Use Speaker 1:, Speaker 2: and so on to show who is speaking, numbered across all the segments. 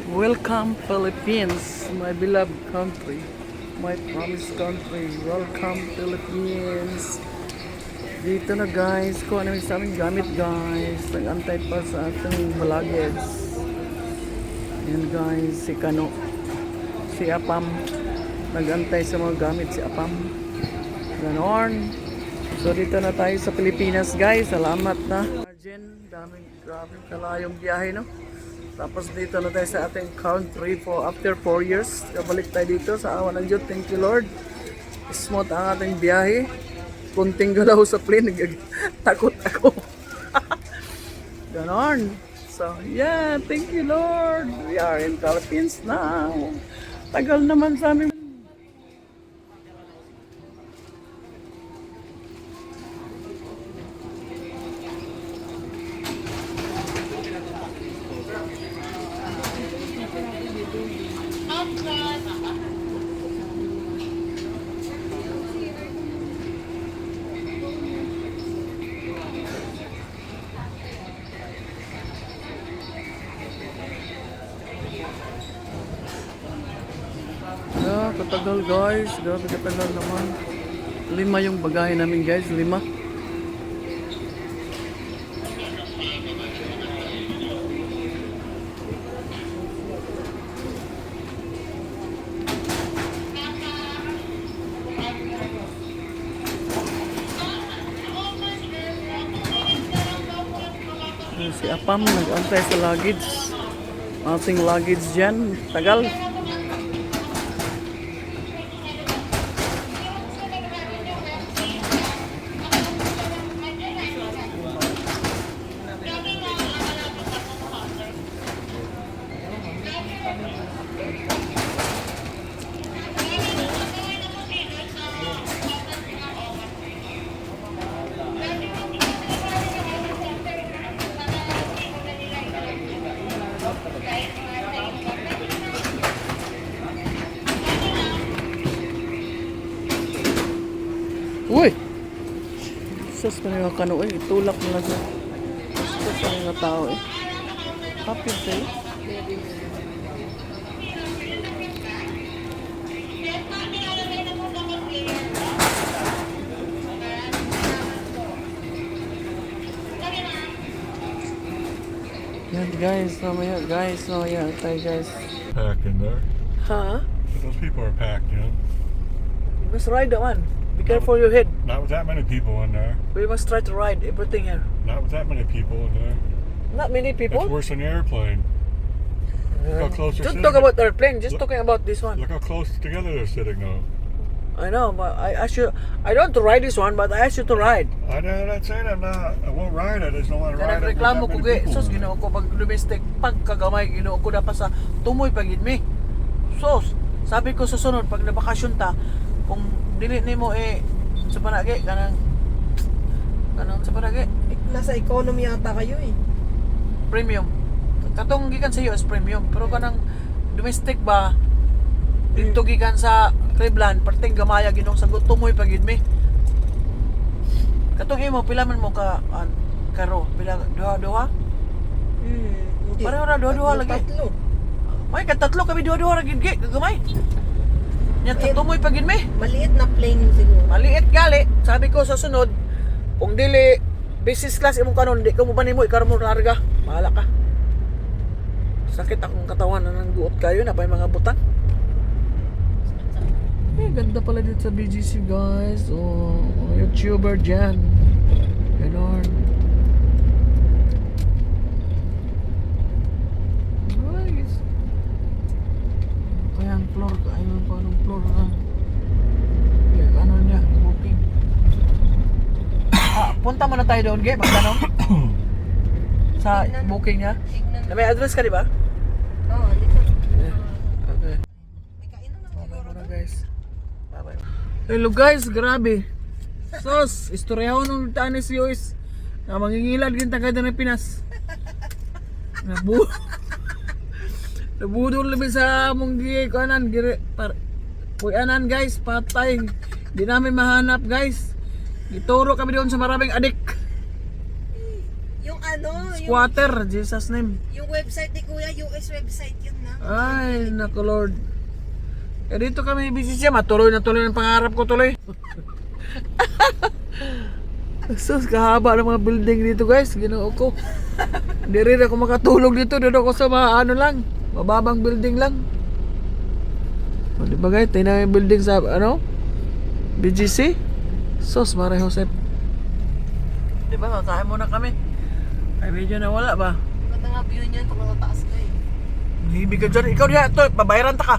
Speaker 1: Welcome Philippines, my beloved country, my promised country. Welcome Philippines. Dito na guys, kuha namin sa aming gamit guys. Nag-antay pa sa ating luggage. Yan guys, si Kano, si Apam. Nag-antay sa mga gamit si Apam. Ganon. So dito na tayo sa Pilipinas guys. Salamat na. Imagine, grabe kalayong biyahe no. Tapos dito na tayo sa ating country for after 4 years. Kabalik tayo dito sa awa ng Diyos. Thank you Lord. Smooth ang ating biyahe. Kunting galaw sa plane. Takot ako. Ganon. So yeah, thank you Lord. We are in Philippines now. Tagal naman sa amin. Yeah, katagal guys. Grabe katagal naman. 5 yung bagahe namin guys. 5. Si Apam nag-antay sa luggage. Ating luggage dyan. Tagal. Uy! Sus pa nga kano eh. Itulak mo lang siya. Sus pa nga tao eh. Happy day. Yan guys, mamaya tayo guys.
Speaker 2: Packed in there.
Speaker 1: Huh?
Speaker 2: Those people are packed in.
Speaker 1: You must ride that one. Be careful your head.
Speaker 2: Not with that many people in there.
Speaker 1: We must try to ride everything here.
Speaker 2: Not with that many people in there.
Speaker 1: Not many
Speaker 2: It's
Speaker 1: people.
Speaker 2: worse than the airplane. Look how close they're
Speaker 1: Don't
Speaker 2: sitting.
Speaker 1: talk about airplane, just
Speaker 2: Look-
Speaker 1: talking about this one.
Speaker 2: Look how close together they're sitting though.
Speaker 1: I know, but I asked you, I don't want to ride this one, but I asked you to ride.
Speaker 2: I'm not saying I won't ride it. I just don't want to
Speaker 1: Kaya
Speaker 2: ride it with that
Speaker 1: nagreklamo ko
Speaker 2: many
Speaker 1: kay
Speaker 2: people
Speaker 1: sos
Speaker 2: in it.
Speaker 1: ginoo ko pag domestic pag kagamay ginoo ko dapat sa tumoy pagid mi. Sos, sabi ko sa sunod pag nabakasyon ta kung dili nimo sa panagi kanang sa panagi
Speaker 3: Nasa economy yata kayo eh.
Speaker 1: premium. Katong gikan sa US premium pero kanang domestic ba dito gikan sa Cleveland perting gamaya ginong sagot tumoy pagid mi. Katong imo pila man mo ka karo pila duha.
Speaker 3: Hindi.
Speaker 1: Pareho ra duha lagi.
Speaker 3: Tatlo.
Speaker 1: May katatlo kami duha ra gid gagamay. Nya tumoy pagid mi.
Speaker 3: Maliit na plane siguro.
Speaker 1: Maliit gali. Sabi ko sa sunod, kung dili business class imong kanon, di ka mo banimo ikaw mo larga. Bahala ka. Sakit akong katawan na nang guot kayo na pa yung mga butang. Ganda pala dito sa BGC guys. Oh, YouTuber dyan. Ganon. Guys. Ayan, floor. Ayun pa anong floor na. Ano niya, booking. Punta muna tayo doon, Ge, magtanong. Sa booking niya. Na may address ka, di ba?
Speaker 3: Oo, dito.
Speaker 1: Okay.
Speaker 3: May kainan na
Speaker 1: Bye muna guys. Bye-bye. Hello guys, grabe. Sos, istoryaho nung tanis si Yois. Na mangingilad gin tagad ng Pinas. Nabudol labi sa mong kanan gire puyanan guys, patay. Di namin mahanap guys. Gituro kami doon sa maraming adik.
Speaker 3: Yung ano,
Speaker 1: squatter, Jesus name.
Speaker 3: Yung website ni Kuya, US website yun na.
Speaker 1: Ay, naku Lord. Eh dito kami busy siya, matuloy na tuloy ang pangarap ko tuloy. Sus, kahaba ng mga building dito guys, ginoo ko. Hindi rin ako makatulog dito, doon ako sa mga ano lang, mababang building lang. O diba guys, tingnan yung building sa ano, BGC. Sus, Mare Josep. Diba, kakain muna kami. Ay, medyo nawala ba?
Speaker 3: Maganda nga view niyan kung matataas ka eh.
Speaker 1: Hibig ka dyan. Ikaw diya, ito, babayaran ta ka.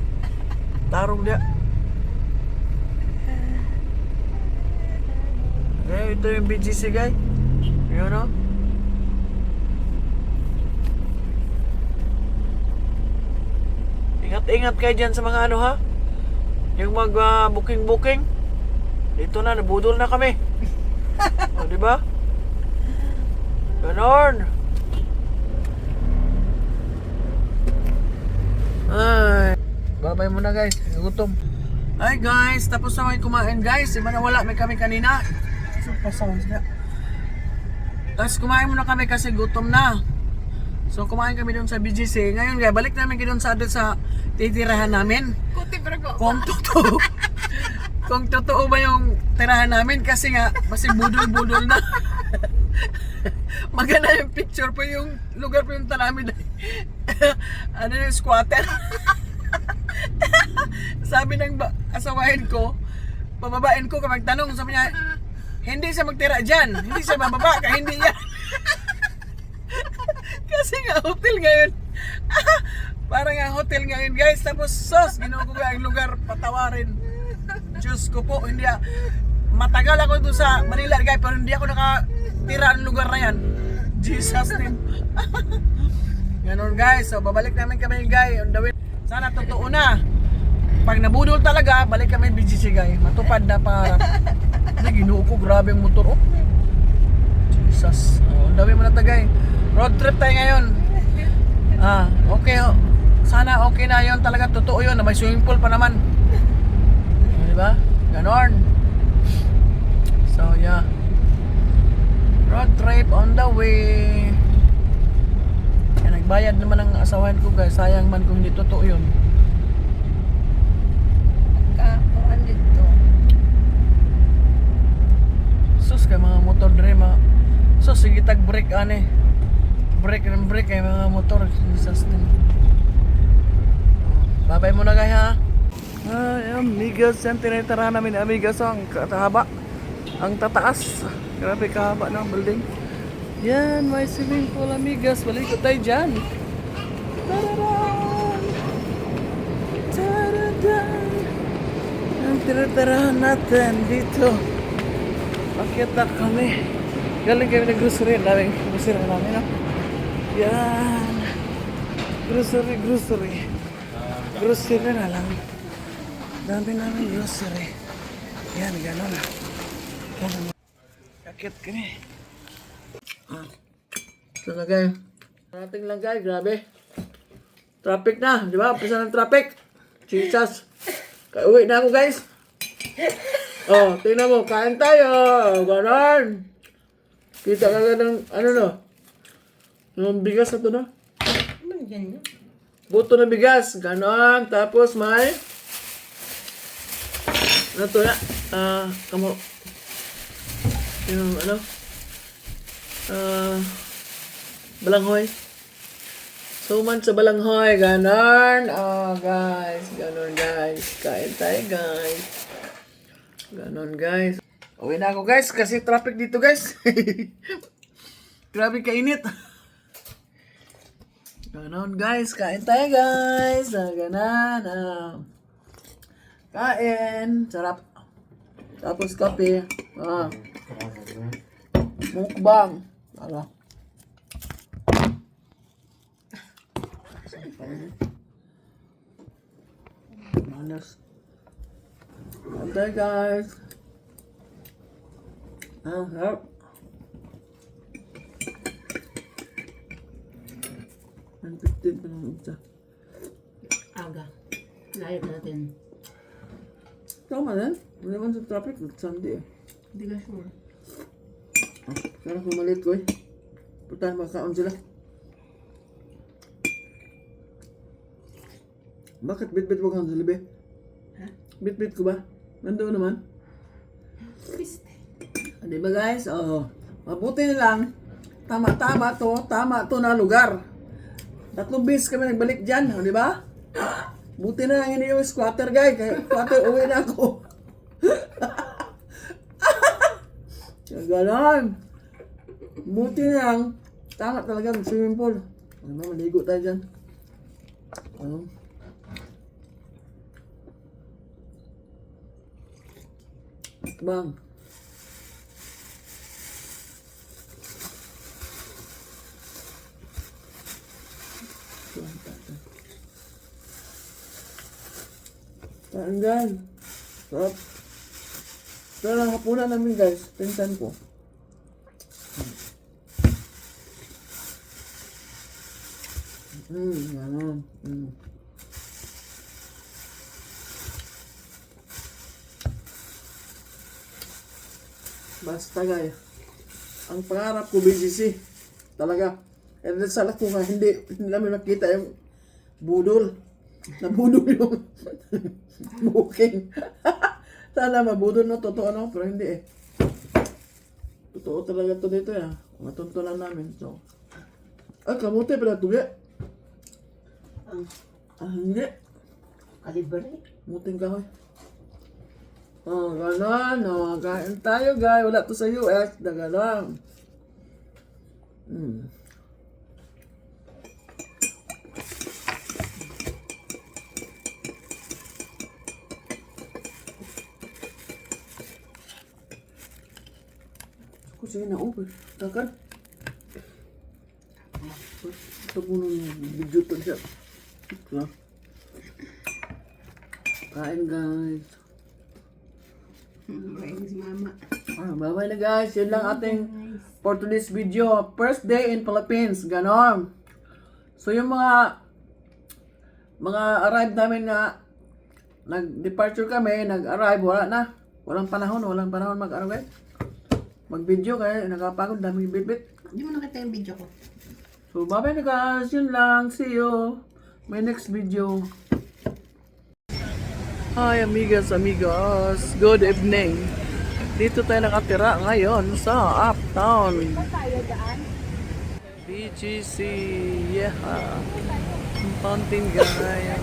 Speaker 1: Tarong diya. Eh, ito yung BGC guy. Yun o. Ingat-ingat kayo dyan sa mga ano ha. Yung mag booking. Dito na, nabudol na kami. O, diba? Ganon. Ay, babay muna guys, gutom. Ay guys, tapos na kami kumain guys. Iba na wala, may kami kanina. Super sounds na. Tapos kumain muna kami kasi gutom na. So kumain kami doon sa BGC. Ngayon guys, balik namin doon sa titirahan namin. Kung totoo. Kung totoo ba yung tirahan namin kasi nga, kasi budol-budol na. Maganda yung picture po yung lugar po yung namin. Ano yung squatter. Sabi ng asawahin ko, pababain ko kapag tanong, sabi niya, hindi siya magtira dyan, hindi siya bababa, kaya hindi yan. Kasi nga hotel ngayon. Parang nga hotel ngayon guys. Tapos sos, ginawa ko ang lugar, patawarin. Diyos ko po, hindi matagal ako doon sa Manila guys, pero hindi ako nakatira ang lugar na yan. Jesus name. Ganon guys, so babalik namin kami guys on the way. Sana totoo na. Pag nabudol talaga, balik kami BGC guys. Matupad na pangarap. Hindi, ginuo ko, grabe ang motor oh. Jesus. On the way muna tagay. Road trip tayo ngayon. Okay oh. Sana okay na yun talaga, totoo yun na may swimming pool pa naman. Diba? Ganon. So yeah. Road trip on the way. Kaya nagbayad naman ang asawahan ko guys. Sayang man kung hindi totoo yun.
Speaker 3: Ka-400 to.
Speaker 1: Sus kay mga motor dre mga. Sus sige tag brake ane. Brake ng brake kay mga motor. Sustain. Babay muna guys ha. Ay amigas yan tinitirahan namin amigas ang katahaba. Ang tataas. Grabe kahaba ng building. Yan, may swimming pool amigas. Balik ko tayo dyan. Tararan! Tararan! Ang tinitirahan natin dito. Pakita kami. Galing kami ng grocery. Ang daming grocery namin. No? Yan. Grocery. Grocery na lang. Dami namin grocery. Yan, gano'n. Gano'n. Akit kami. Ito na guys. Parating lang guys, grabe. Traffic na, di ba? Umpisa ng traffic. Jesus. Uwi na ako guys. Oh, tingnan mo, kain tayo. Ganon. Kita ka ng, ano no? Yung bigas na to no?
Speaker 3: Ano yan yun?
Speaker 1: Buto na bigas. Ganon. Tapos may ano to na? Kamo. Yung ano? Balanghoy. Suman sa balanghoy. Ganon. Oh guys. Ganon guys. Kain tayo guys. Ganon guys. Uwi na ako guys kasi traffic dito guys. Grabe kainit. Ganon guys. Kain tayo guys. Ganon. Kain. Sarap. Tapos kape. Mukbang. Ala. Manas. Okay guys. Harap. Ang 15 pa ng isa.
Speaker 3: Aga. Layot natin.
Speaker 1: Tama na. Hindi naman sa traffic. Sunday eh.
Speaker 3: Hindi ka sure.
Speaker 1: Kaya kumalit ko eh. Puntahan makakaon sila. Bakit bit-bit mo kang Jollibee?
Speaker 3: Ha?
Speaker 1: Bit-bit ko ba? Nandoon naman.
Speaker 3: Piste.
Speaker 1: Di ba guys? Oh, mabuti na lang. Tama to na lugar. 3 beses kami nagbalik dyan, di ba? Buti na lang hindi yung squatter guy. Kaya squatter uwi na ako. Ganon. Buti na lang. Tama talaga ng swimming pool. Ano, maligo tayo dyan. Ano? Bang. Saan guys? Sarap. Ito lang hapunan namin guys. Pinsan ko. Ganon. Basta guys. Ang pangarap ko BGC. Talaga. And then salat ko nga hindi namin nakita yung budol. Nabudol yung booking. Sana mabudol na totoo no, pero hindi eh. Totoo talaga to dito ya. Matuntunan namin. So. Ay, kamuti pala tugi. Hindi.
Speaker 3: Kalibre.
Speaker 1: Muting kahoy. Oh, gano'n. Oh, kain tayo, guys. Wala to sa US. Daga lang. Ako sige na, okay. Takar. Ito po nung video to siya. Kain, guys.
Speaker 3: Kain si mama.
Speaker 1: Bye-bye na guys. Yun lang ating for today's video. First day in Philippines. Ganon. So yung mga arrive namin na nag-departure kami, nag-arrive, wala na. Walang panahon mag-ano guys. Mag-video kaya nakapagod, daming bit-bit.
Speaker 3: Hindi mo nakita yung video ko.
Speaker 1: So bye-bye na guys. Yun lang. See you. My next video. Hi amigas, amigos. Good evening. Dito tayo nakatira ngayon sa Uptown. BGC. Yeah. Fountain guy.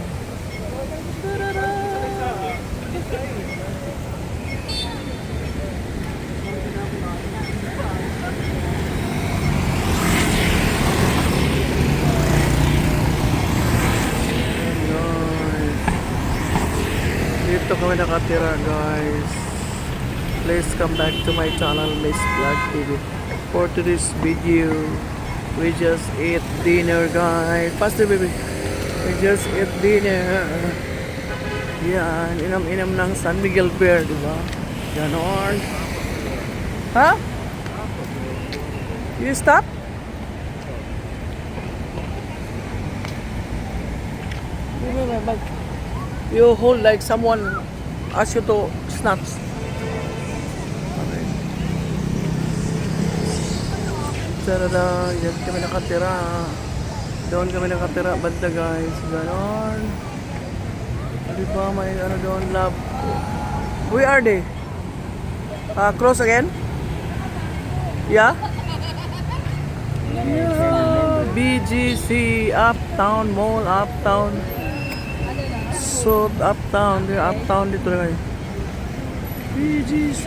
Speaker 1: Dito kami nakatira guys. Please come back to my channel Miss Vlog TV. For today's video, we just eat dinner guys. Faster baby. We just eat dinner. Yan, inam-inam ng San Miguel Beer, diba? Ganon. Ha? You stop? You hold like someone ask you to snatch. Okay. Tada, yan kami nakatira. Doon kami nakatira, banda guys. Ganon. Di ba may ano doon, love. Where are they? Close again? Yeah? Yeah. BGC, Uptown Mall, Uptown. So, Uptown dito na kayo. BGC.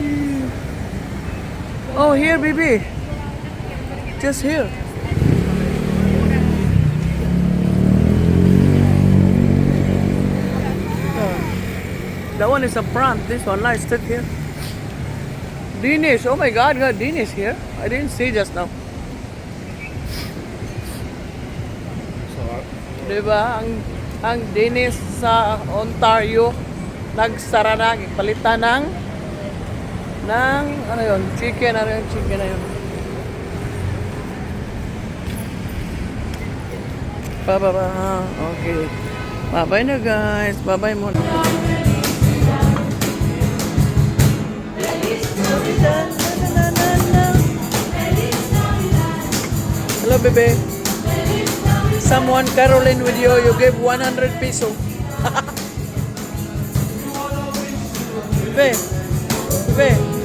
Speaker 1: Oh, here, baby. Just here. That one is a front. This one lies straight here. Dinesh. Oh my God, Dinesh here. I didn't see just now. Diba? Ang Dinesh sa Ontario nagsara na, palitan ng ano yun, chicken na yun. Okay. Bye-bye na guys. Bye-bye muna. bebe. Someone Caroline with you, you give 100 peso. Bebe. Bebe.